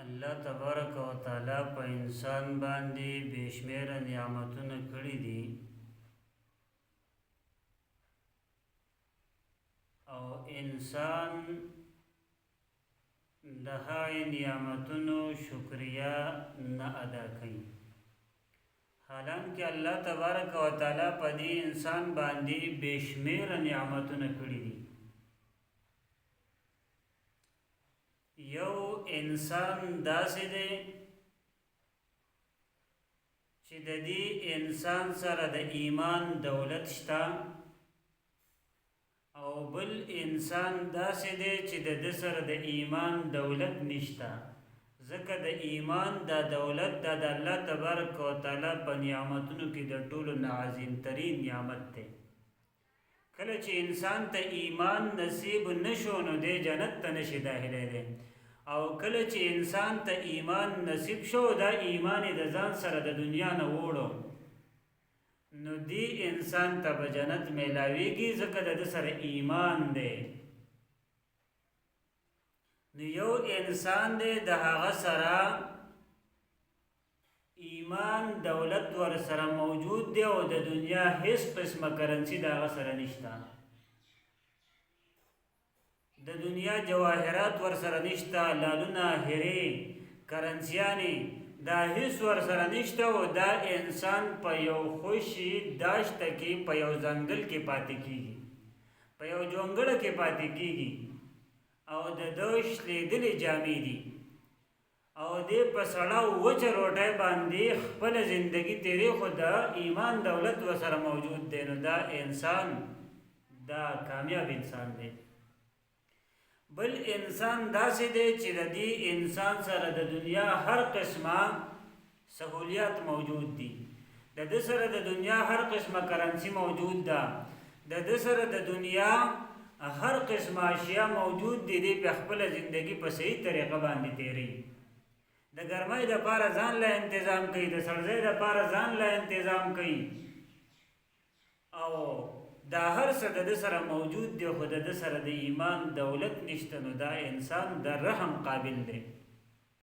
الله تبارک و تعالی په انسان باندې بشمیره نعمتونه کړي دي او انسان د هغې نعمتونو شکریه نه ادا کوي. حالانکه الله تبارک و تعالی په دې انسان باندې بشمیره نعمتونه کړي دي. یو انسان داسې دی چې د دې انسان سره د ایمان دولت شته او بل انسان داسې دی چې د ده سره د ایمان دولت نشته، ځکه د ایمان دا دولت دا د الله تبارک و تعالی په نعمتونو کې د ټولو نه عظیم ترین نعمت دی. کله چې انسان ته ایمان نصیب نشو نو دی جنت ته نشي داخلی دی، او کله چې انسان ته ایمان نصیب شو دا ایمان د ځان سره د دنیا نه وړو نو دی انسان ته به جنت میلاویږي، ځکه د ده سره ایمان دی. نو یو انسان دی د هغه سره ایمان دولت ور سره موجود دی او د دنیا هیڅ قسمه کرنسی د هغه سره نشته، د دنیا جواهرات ور سره نشته، لالونه، هرې، کرنسیانې دا هیڅ ور سره نشته او دا انسان په یو خوشي داشته کې په یو ځنګل کې پاتې کیږي، په یو جونګړه کې پاتې کیږي او د ده شلېدلې جامې دي او دې په سړه وچه روټۍ باندې خپله زندګي تیری، خو د ایمان دولت ورسره موجود دی. نو دا انسان دا کامیاب انسان دی. بل انسان داسې دی چې د دې انسان سره د دنیا هر قسمه سهولیات موجود دي، د ده سره د دنیا هر قسمه کرنسی موجود ده، د ده سره د دنیا هر قسمه اشیاء موجود دي، دی په خپله زندګي په صحیح طریقه باندې تیری. د ګرمۍ دپاره ځان له انتظام کوي، د سړځۍ دپاره ځان له انتظام کوي او دا هر څه د ده سره موجود دی، خو د ده سره د ایمان دولت نشته. نو دا انسان د رحم قابل دی.